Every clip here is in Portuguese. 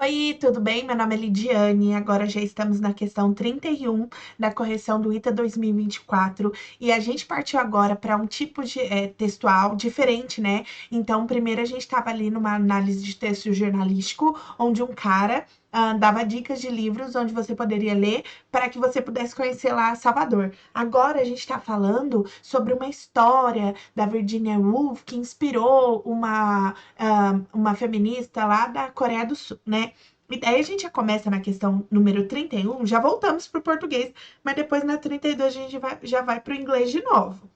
Oi, tudo bem? Meu nome é Lidiane. Agora já estamos na questão 31 da correção do ITA 2024 e a gente partiu agora para um tipo de textual diferente, né? Então, primeiro a gente estava ali numa análise de texto jornalístico, onde um cara dava dicas de livros onde você poderia ler para que você pudesse conhecer lá Salvador. Agora a gente está falando sobre uma história da Virginia Woolf que inspirou uma feminista lá da Coreia do Sul, né? E daí a gente já começa na questão número 31, já voltamos para o português, mas depois na 32 a gente já vai para o inglês de novo.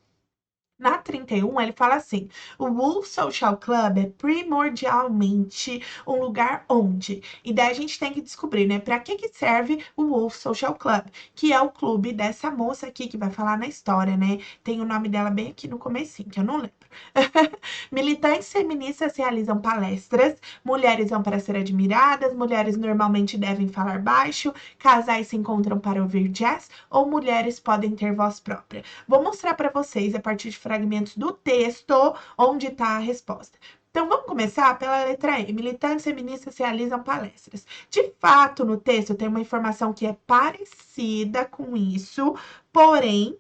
Na 31, ele fala assim: o Wolf Social Club é primordialmente um lugar onde. E daí a gente tem que descobrir, né, para que serve o Wolf Social Club, que é o clube dessa moça aqui que vai falar na história, né? Tem o nome dela bem aqui no comecinho, que eu não lembro. Militantes feministas realizam palestras, mulheres vão para ser admiradas, mulheres normalmente devem falar baixo, casais se encontram para ouvir jazz ou mulheres podem ter voz própria. Vou mostrar para vocês a partir de fragmentos do texto onde está a resposta. Então vamos começar pela letra E. Militantes feministas realizam palestras. De fato, no texto tem uma informação que é parecida com isso, porém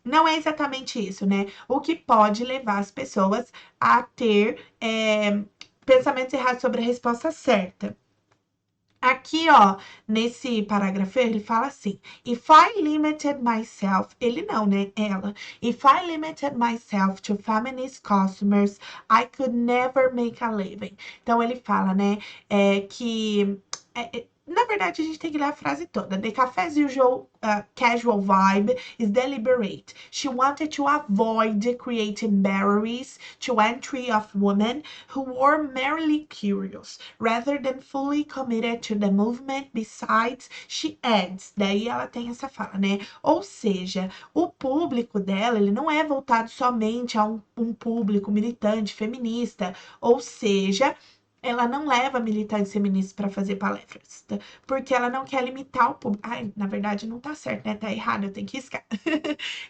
não é exatamente isso, né? O que pode levar as pessoas a ter pensamentos errados sobre a resposta certa. Aqui, ó, nesse parágrafo, ele fala assim: If I limited myself, ele não, né? Ela. If I limited myself to feminist customers, I could never make a living. Então, ele fala, né, que. Na verdade, a gente tem que ler a frase toda. The cafe's usual casual vibe is deliberate. She wanted to avoid creating barriers to entry of women who were merely curious, rather than fully committed to the movement. Besides, she adds, daí ela tem essa fala, né? Ou seja, o público dela, ele não é voltado somente a um público militante, feminista, ou seja, ela não leva militantes feministas para fazer palestras, tá? Porque ela não quer limitar o público. Ai, na verdade não tá certo, né? Tá errado, eu tenho que riscar.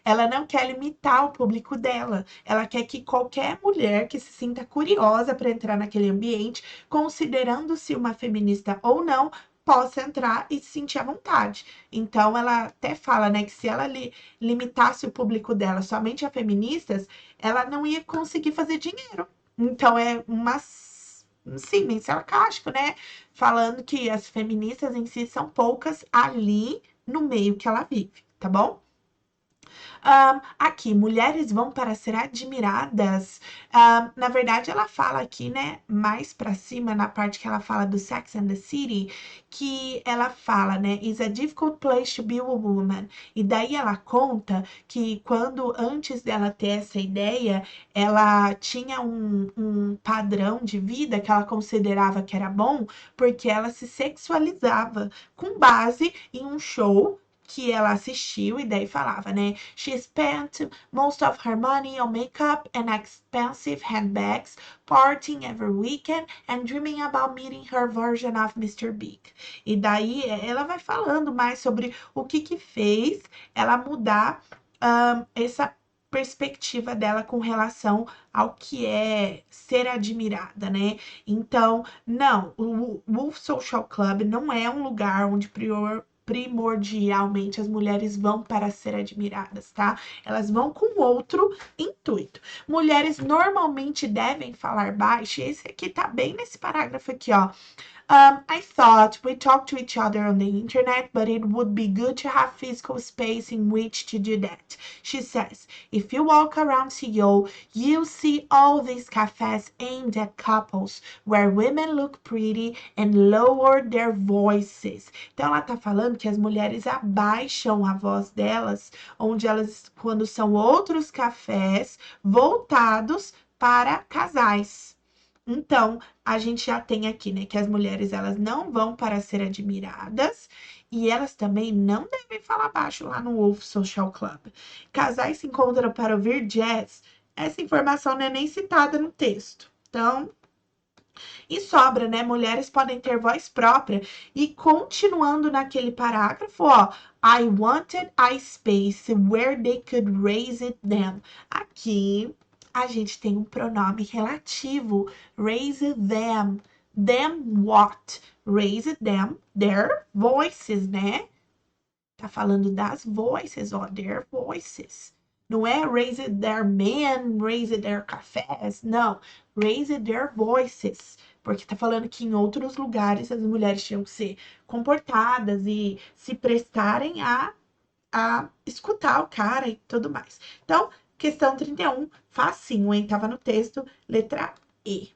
Ela não quer limitar o público dela. Ela quer que qualquer mulher que se sinta curiosa para entrar naquele ambiente, considerando-se uma feminista ou não, possa entrar e se sentir à vontade. Então, ela até fala, né, que se ela limitasse o público dela somente a feministas, ela não ia conseguir fazer dinheiro. Então, é uma sim, bem sarcástico, né? Falando que as feministas em si são poucas ali no meio que ela vive, tá bom? Aqui, mulheres vão para ser admiradas. Na verdade, ela fala aqui, né, mais para cima, na parte que ela fala do Sex and the City, que ela fala, né, is a difficult place to be a woman. E daí ela conta que quando, antes dela ter essa ideia, ela tinha um padrão de vida que ela considerava que era bom, porque ela se sexualizava com base em um show que ela assistiu e daí falava, né? She spent most of her money on makeup and expensive handbags, partying every weekend and dreaming about meeting her version of Mr. Big. E daí ela vai falando mais sobre o que fez ela mudar essa perspectiva dela com relação ao que é ser admirada, né? Então, não, o Wolf Social Club não é um lugar onde primordialmente as mulheres vão para ser admiradas, tá? Elas vão com outro intuito. Mulheres normalmente devem falar baixo, e esse aqui tá bem nesse parágrafo aqui, ó. I thought we talked to each other on the internet, but it would be good to have physical space in which to do that. She says, if you walk around Seoul, you'll see all these cafes aimed at couples, where women look pretty and lower their voices. Então, ela tá falando que as mulheres abaixam a voz delas, onde elas, quando são outros cafés voltados para casais. Então, a gente já tem aqui, né, que as mulheres elas não vão para ser admiradas e elas também não devem falar baixo lá no Wolf Social Club. Casais se encontram para ouvir jazz. Essa informação não é nem citada no texto. Então, e sobra, né? Mulheres podem ter voz própria. E continuando naquele parágrafo, ó, I wanted a space where they could raise it them. Aqui a gente tem um pronome relativo, raise them. them what? Raised them, their voices, né? Tá falando das voices, ó, their voices. Não é raised their men, raised their cafés, não. Raised their voices. Porque tá falando que em outros lugares as mulheres tinham que ser comportadas e se prestarem a escutar o cara e tudo mais. Então, questão 31, facinho, hein? Tava no texto, letra E.